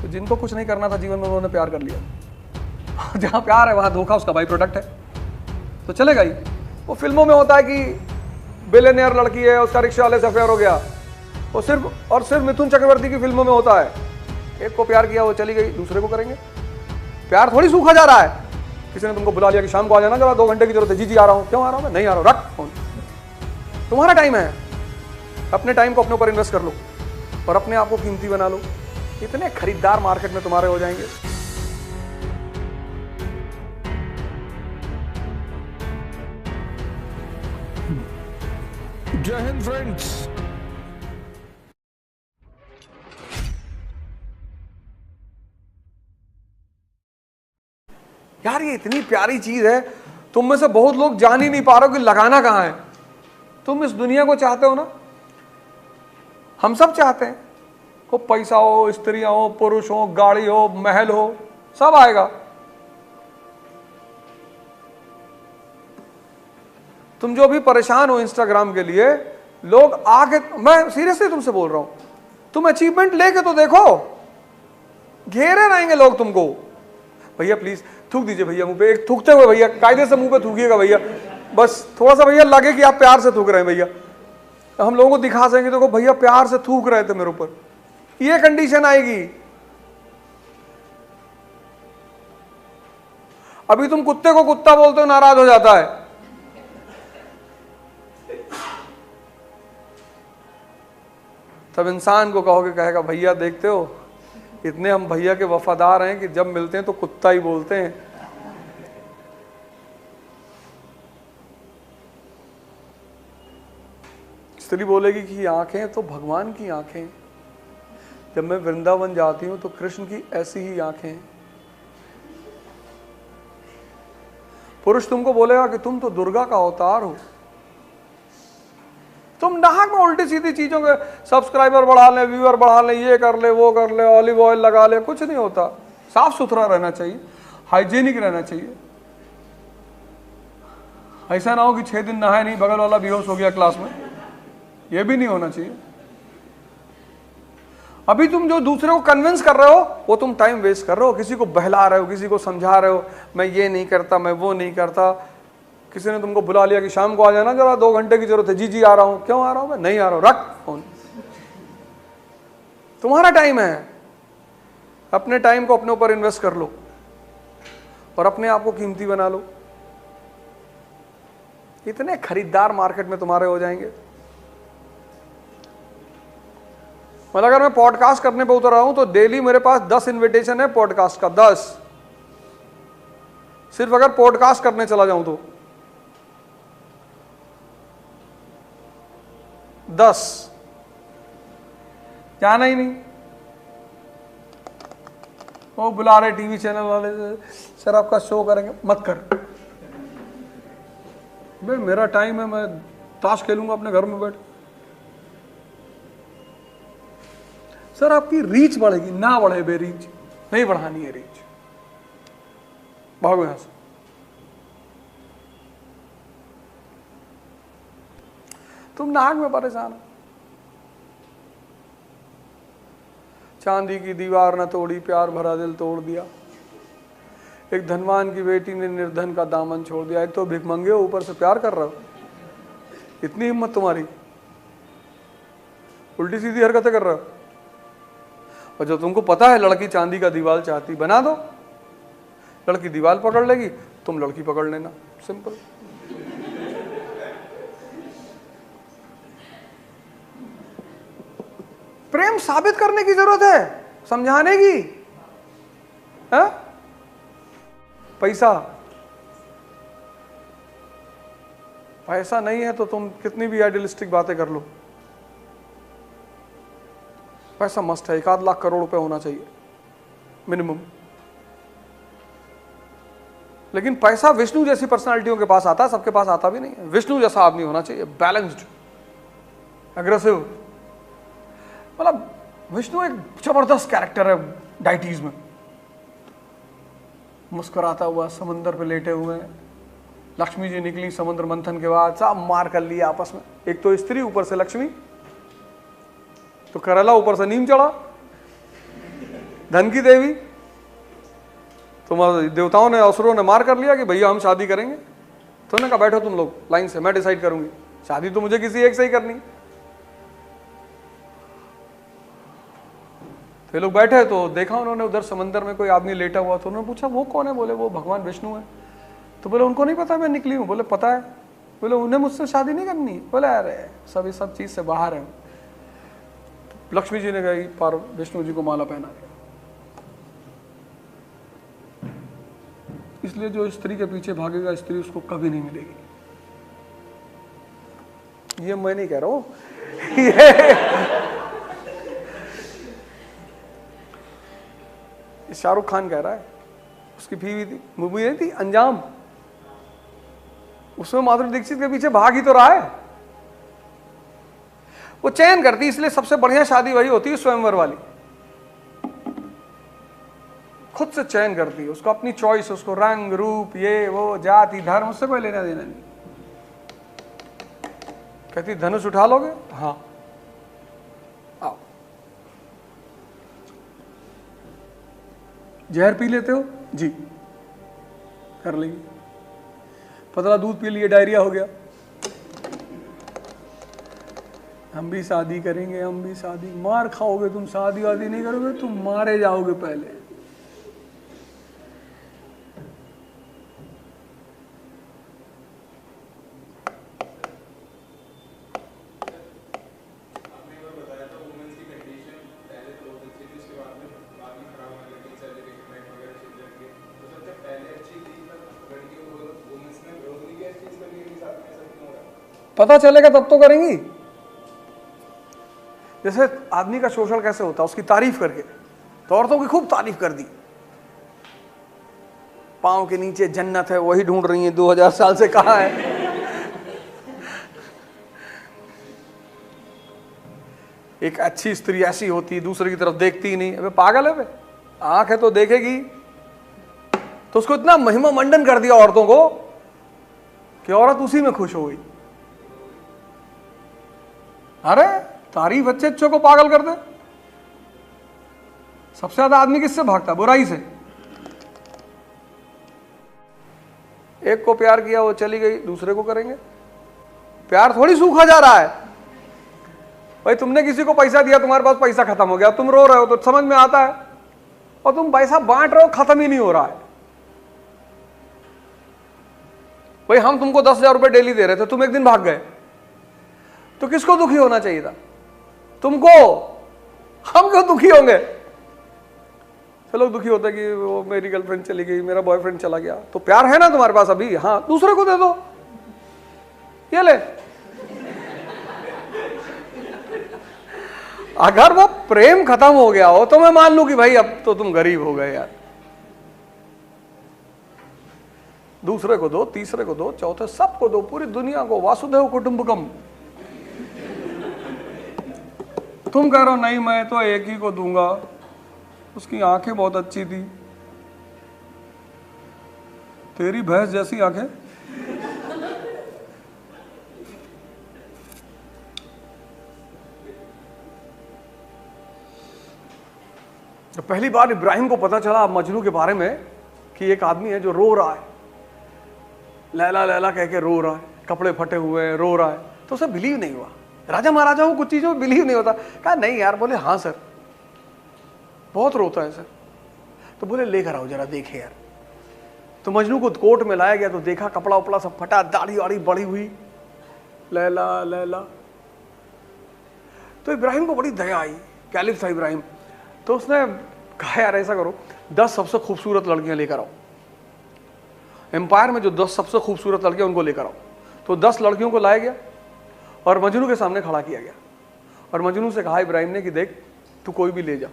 तो जिनको कुछ नहीं करना था जीवन में उन्होंने प्यार कर लिया। जहाँ प्यार है वहाँ धोखा उसका बाई प्रोडक्ट है, तो चलेगा ही। वो फिल्मों में होता है कि बिलियनियर लड़की है, उसका रिक्शा वाले से अफेयर हो गया, वो सिर्फ मिथुन चक्रवर्ती की फिल्मों में होता है। एक को प्यार किया, वो चली गई, दूसरे को करेंगे। प्यार थोड़ी सूखा जा रहा है। किसी ने तुमको बुला लिया कि शाम को आ जाना, जरा 2 घंटे की जरूरत है। जी जी आ रहा हूँ। क्यों आ रहा हूँ मैं? नहीं आ रहा हूँ, रख फोन। तुम्हारा टाइम है, अपने टाइम को अपने ऊपर इन्वेस्ट कर लो और अपने आप को कीमती बना लो। इतने खरीदार मार्केट में तुम्हारे हो जाएंगे। जय हिंद फ्रेंड्स। यार ये इतनी प्यारी चीज है, तुम में से बहुत लोग जान ही नहीं पा रहे हो कि लगाना कहां है। तुम इस दुनिया को चाहते हो ना, हम सब चाहते हैं। वो पैसा हो, स्त्रियां हो, पुरुष हो, गाड़ी हो, महल हो, सब आएगा। तुम जो भी परेशान हो इंस्टाग्राम के लिए, लोग आके, मैं सीरियसली तुमसे बोल रहा हूं, तुम अचीवमेंट लेके तो देखो, घेरे रहेंगे लोग तुमको। भैया प्लीज थूक दीजिए भैया मुंह पे, एक थूकते हुए भैया, कायदे से मुंह पे थूकिएगा भैया, बस थोड़ा सा भैया लगे कि आप प्यार से थूक रहे हैं भैया। हम लोगों को दिखा सकेंगे देखो भैया प्यार से थूक रहे थे मेरे ऊपर। ये कंडीशन आएगी। अभी तुम कुत्ते को कुत्ता बोलते हो, नाराज हो जाता है। तब इंसान को कहोगे, कहेगा भैया देखते हो इतने हम भैया के वफादार हैं कि जब मिलते हैं तो कुत्ता ही बोलते हैं। स्त्री बोलेगी कि आंखें तो भगवान की आंखें, जब मैं वृंदावन जाती हूं तो कृष्ण की ऐसी ही आंखें। पुरुष तुमको बोलेगा कि तुम तो दुर्गा का अवतार हो। तुम नाहक में उल्टी सीधी चीजों के सब्सक्राइबर बढ़ा ले, व्यूअर बढ़ा ले, ये कर ले, वो कर ले, ऑलिव ऑयल लगा ले, कुछ नहीं होता। साफ सुथरा रहना चाहिए, हाइजीनिक रहना चाहिए। ऐसा ना हो कि 6 दिन नहाए नहीं, बगल वाला बेहोश हो गया क्लास में, ये भी नहीं होना चाहिए। अभी तुम जो दूसरे को कन्विंस कर रहे हो, वो तुम टाइम वेस्ट कर रहे हो। किसी को बहला रहे हो, किसी को समझा रहे हो, मैं ये नहीं करता, मैं वो नहीं करता। किसी ने तुमको बुला लिया कि शाम को आ जाना, जरा 2 घंटे की जरूरत है। जी जी आ रहा हूं। क्यों आ रहा हूं मैं? नहीं आ रहा हूं, रख फोन। तुम्हारा टाइम है, अपने टाइम को अपने ऊपर इन्वेस्ट कर लो और अपने आप को कीमती बना लो। इतने खरीदार मार्केट में तुम्हारे हो जाएंगे। मतलब अगर मैं पॉडकास्ट करने पे उतर रहा हूं तो डेली मेरे पास 10 इनविटेशन है पॉडकास्ट का, 10। सिर्फ अगर पॉडकास्ट करने चला जाऊं तो 10, जाना ही नहीं। वो बुला रहे टीवी चैनल वाले, सर आपका शो करेंगे, मत कर भाई, मेरा टाइम है, मैं ताश खेलूंगा अपने घर में बैठ। सर आपकी रीच बढ़ेगी, ना बढ़े बे रीच, नहीं बढ़ानी है रीच, भागो यहां से। तुम नाक में परेशान हो। चांदी की दीवार न तोड़ी, प्यार भरा दिल तोड़ दिया। एक धनवान की बेटी ने निर्धन का दामन छोड़ दिया। एक तो भिखमंगे हो, ऊपर से प्यार कर रहे हो। इतनी हिम्मत तुम्हारी, उल्टी सीधी हरकतें कर रहे हो। और जो तुमको पता है लड़की चांदी का दीवार चाहती, बना दो। लड़की दीवार पकड़ लेगी, तुम लड़की पकड़ लेना, सिंपल। प्रेम साबित करने की जरूरत है, समझाने की है? पैसा पैसा नहीं है तो तुम कितनी भी आइडियलिस्टिक बातें कर लो, पैसा मस्ट है। 1 लाख करोड़ रुपए होना चाहिए मिनिमम। लेकिन पैसा विष्णु जैसी पर्सनालिटियों के पास आता है, सबके पास आता भी नहीं है। विष्णु जैसा आदमी होना चाहिए, बैलेंस्ड, एग्रेसिव। मतलब विष्णु एक जबरदस्त कैरेक्टर है डाइटीज में। मुस्कुराता हुआ समुद्र पे लेटे हुए हैं। लक्ष्मी जी निकली समुद्र मंथन के बाद, सब मार कर लिया आपस में। एक तो स्त्री, ऊपर से लक्ष्मी, तो करेला ऊपर से नीम चढ़ा। धन की देवी, तुम देवताओं ने असुरों ने मार कर लिया कि भैया हम शादी करेंगे। तो उन्होंने कहा बैठो तुम लोग लाइन से, मैं डिसाइड करूंगी, शादी तो मुझे किसी एक से ही करनी। तो ये लोग बैठे तो देखा उन्होंने उधर समंदर में कोई आदमी लेटा हुआ। तो उन्होंने पूछा वो कौन है? बोले वो भगवान विष्णु है। तो बोले उनको नहीं पता मैं निकली हूँ? बोले पता है। बोले उन्हें मुझसे शादी नहीं करनी? बोले अरे सब चीज से बाहर है। लक्ष्मी जी ने कही पर विष्णु जी को माला पहना दिया। इसलिए जो स्त्री के पीछे भागेगा स्त्री उसको कभी नहीं मिलेगी। ये मैं नहीं कह रहा हूं, ये शाहरुख खान कह रहा है। उसकी बीवी थी, मूवी नहीं थी अंजाम, उसमें माधुरी दीक्षित के पीछे भाग ही तो रहा है। वो चयन करती, इसलिए सबसे बढ़िया शादी वही होती है स्वयंवर वाली। खुद से चयन करती है, उसको अपनी चॉइस, उसको रंग रूप ये वो जाति धर्म उससे कोई लेना देना नहीं। कहती धनुष उठा लोगे? हाँ आओ। जहर पी लेते हो? जी कर लेंगे। पतला दूध पी लिए डायरिया हो गया? हम भी शादी करेंगे, हम भी शादी। मार खाओगे तुम, शादी वादी नहीं करोगे तुम, मारे जाओगे पहले। पता चलेगा तब तो करेंगी। जैसे आदमी का शोषण कैसे होता है, उसकी तारीफ करके। तो औरतों की खूब तारीफ कर दी, पांव के नीचे जन्नत है वही ढूंढ रही है 2000 साल से, कहां है। एक अच्छी स्त्री ऐसी होती है दूसरे की तरफ देखती ही नहीं। अबे पागल है बे, आंख है तो देखेगी। तो उसको इतना महिमा मंडन कर दिया औरतों को कि औरत उसी में खुश हो गई। अरे तारीफ अच्छे अच्छों को पागल कर दे। सबसे ज्यादा आदमी किससे भागता? बुराई से। एक को प्यार किया वो चली गई, दूसरे को करेंगे। प्यार थोड़ी सूखा जा रहा है भाई। तुमने किसी को पैसा दिया, तुम्हारे पास पैसा खत्म हो गया, तुम रो रहे हो तो समझ में आता है, और तुम पैसा बांट रहे हो खत्म ही नहीं हो रहा है। भाई हम तुमको 10,000 रुपए डेली दे रहे थे, तुम एक दिन भाग गए, तो किसको दुखी होना चाहिए था? तुमको। हम क्यों दुखी होंगे? चलो दुखी होता कि वो मेरी गर्लफ्रेंड चली गई, मेरा बॉयफ्रेंड चला गया। तो प्यार है ना तुम्हारे पास अभी? हाँ, दूसरे को दे दो, ये ले। अगर वो प्रेम खत्म हो गया हो तो मैं मान लूं कि भाई अब तो तुम गरीब हो गए यार। दूसरे को दो, तीसरे को दो, चौथे सबको दो, पूरी दुनिया को। वासुदेव कुटुंबकम। तुम कह रहे हो नहीं मैं तो एक ही को दूंगा, उसकी आंखें बहुत अच्छी थी। तेरी भैंस जैसी आंखें। तो पहली बार इब्राहिम को पता चला मजनू के बारे में कि एक आदमी है जो रो रहा है, लैला लैला कह के रो रहा है, कपड़े फटे हुए हैं, रो रहा है। तो उसे बिलीव नहीं हुआ। राजा महाराजा को कुछ चीजों में बिलीव नहीं होता। कहा नहीं यार। बोले हाँ सर, बहुत रोता है सर। तो बोले लेकर आओ जरा देखे यार। तो मजनू को कोर्ट में लाया गया तो देखा कपड़ा उपड़ा सब फटा, दाढ़ी वाड़ी बड़ी हुई, लैला लैला। तो इब्राहिम को बड़ी दया आई, कैलिफ था इब्राहिम। तो उसने कहा यार ऐसा करो, 10 सबसे खूबसूरत लड़कियां लेकर आओ। एम्पायर में जो 10 सबसे खूबसूरत लड़कियां उनको लेकर आओ। तो 10 लड़कियों को लाया गया और मजनू के सामने खड़ा किया गया। और मजनू से कहा इब्राहिम ने कि देख तू कोई भी ले जा,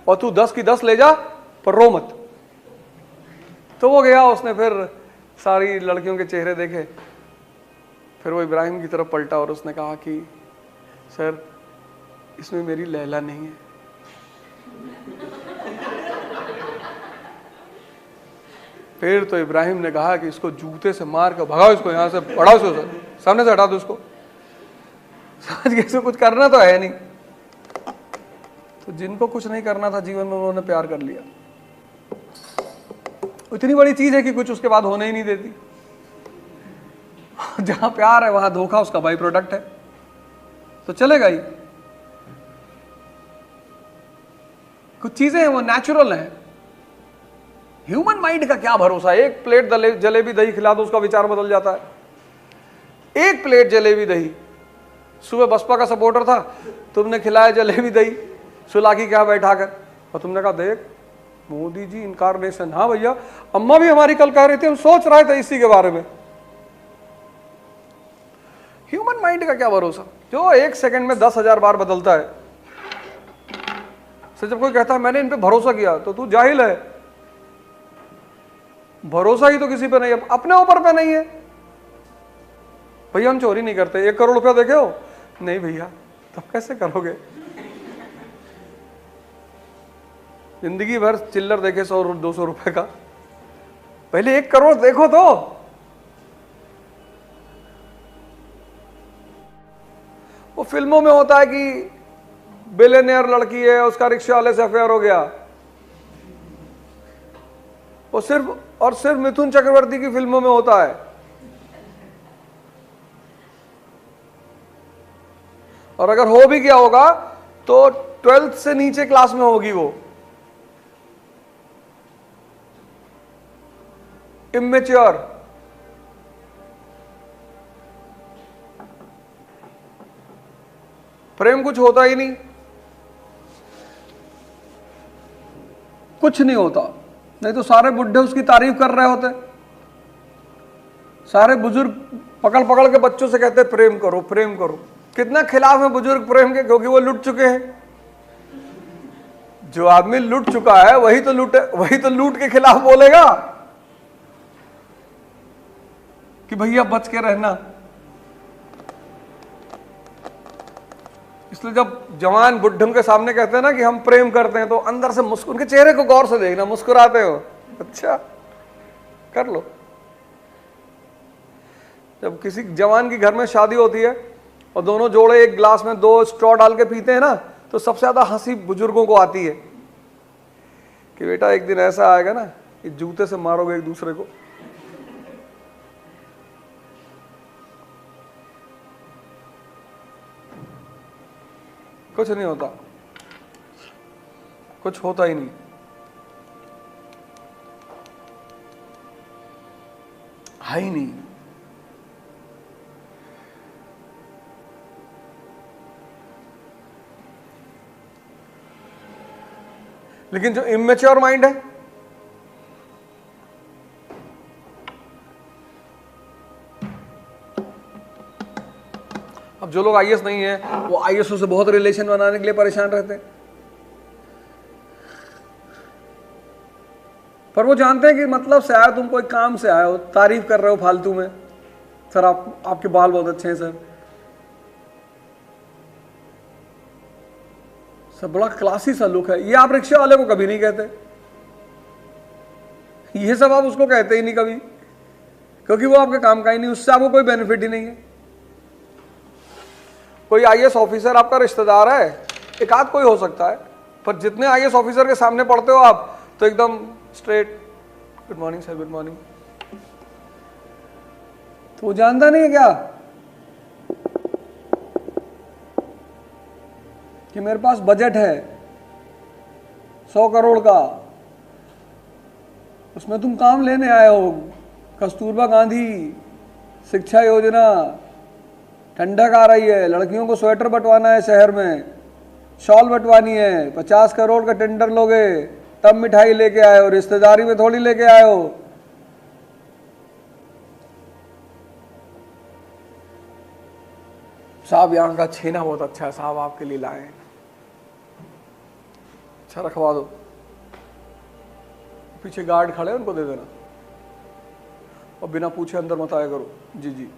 और तू 10 की 10 ले जा, पर रो मत। तो वो गया, उसने फिर सारी लड़कियों के चेहरे देखे। फिर वो इब्राहिम की तरफ पलटा और उसने कहा कि सर इसमें मेरी लैला नहीं है। फिर तो इब्राहिम ने कहा कि इसको जूते से मार कर भगाओ, इसको यहां से पढ़ाओ, इसको सामने से हटा दो, इसको समझ के, इसको कुछ करना तो है नहीं। तो जिनको कुछ नहीं करना था जीवन में उन्होंने प्यार कर लिया। इतनी बड़ी चीज है कि कुछ उसके बाद होने ही नहीं देती। जहां प्यार है वहां धोखा उसका बाई प्रोडक्ट है, तो चलेगा ही। कुछ चीजें हैं वो नेचुरल हैं। ह्यूमन माइंड का क्या भरोसा है। एक प्लेट जलेबी दही खिला दो उसका विचार बदल जाता है। एक प्लेट जलेबी दही, सुबह बसपा का सपोर्टर था, तुमने खिलाया जलेबी दही सुला की क्या बैठा कर, और तुमने कहा देख मोदी जी इनकारनेशन। हाँ भैया, अम्मा भी हमारी कल कह रही थी, हम सोच रहे थे इसी के बारे में। ह्यूमन माइंड का क्या भरोसा जो एक सेकंड में 10,000 बार बदलता है। से जब कोई कहता है मैंने इन पे भरोसा किया, तो तू जाहिल है। भरोसा ही तो किसी पे नहीं है, अपने ऊपर पे नहीं है। भैया हम चोरी नहीं करते, 1 करोड़ रुपया देखे हो? नहीं भैया, तब कैसे करोगे? जिंदगी भर चिल्लर देखे 100-200 रुपए का, पहले 1 करोड़ देखो तो। वो फिल्मों में होता है कि बिलियनियर लड़की है, उसका रिक्शा वाले से अफेयर हो गया। वो सिर्फ मिथुन चक्रवर्ती की फिल्मों में होता है। और अगर हो भी गया होगा तो 12th से नीचे क्लास में होगी वो। इमेच्योर। प्रेम कुछ होता ही नहीं, कुछ नहीं होता। नहीं तो सारे बुढ़े उसकी तारीफ कर रहे होते। सारे बुजुर्ग पकड़ पकड़ के बच्चों से कहते प्रेम करो प्रेम करो। कितना खिलाफ है बुजुर्ग प्रेम के, क्योंकि वो लुट चुके हैं। जो आदमी लुट चुका है वही तो लूट के खिलाफ बोलेगा कि भैया बच के रहना। इसलिए जब जवान बुढ़ों के सामने कहते हैं ना कि हम प्रेम करते हैं, तो अंदर से उनके चेहरे को गौर से देखना, मुस्कुराते हो, अच्छा कर लो। जब किसी जवान की घर में शादी होती है और दोनों जोड़े एक गिलास में 2 स्ट्रॉ डाल के पीते हैं ना, तो सबसे ज्यादा हंसी बुजुर्गों को आती है कि बेटा एक दिन ऐसा आएगा ना कि जूते से मारोगे एक दूसरे को। कुछ नहीं होता, कुछ होता ही नहीं। है ही नहीं। लेकिन जो इमेच्योर माइंड है, अब जो लोग आईएएस नहीं है वो आईएएसओ से बहुत रिलेशन बनाने के लिए परेशान रहते हैं, पर वो जानते हैं कि मतलब से आए, तुम कोई काम से आए हो, तारीफ कर रहे हो फालतू में, सर आपके बाल बहुत अच्छे हैं सर, सब बड़ा क्लासी सा लुक है। ये आप रिक्शा वाले को कभी नहीं कहते, ये सब आप उसको कहते ही नहीं कभी, क्योंकि वो आपके काम का ही नहीं, उससे आपको कोई बेनिफिट ही नहीं है। कोई आईएएस ऑफिसर आपका रिश्तेदार है, एक आध कोई हो सकता है, पर जितने आईएएस ऑफिसर के सामने पढ़ते हो आप, तो एकदम straight, good morning sir, good morning. तो वो जानता नहीं है क्या कि मेरे पास बजट है 100 करोड़ का, उसमें तुम काम लेने आए हो। कस्तूरबा गांधी शिक्षा योजना, ठंडक आ रही है, लड़कियों को स्वेटर बंटवाना है शहर में, शॉल बंटवानी है, 50 करोड़ का टेंडर लोगे तब मिठाई लेके आए हो, रिश्तेदारी में थोड़ी लेके आए हो। साहब यहाँ का छेना बहुत अच्छा है साहब, आपके लिए लाए, अच्छा रखवा दो। पीछे गार्ड खड़े हैं, उनको दे देना और बिना पूछे अंदर मत आया करो। जी जी।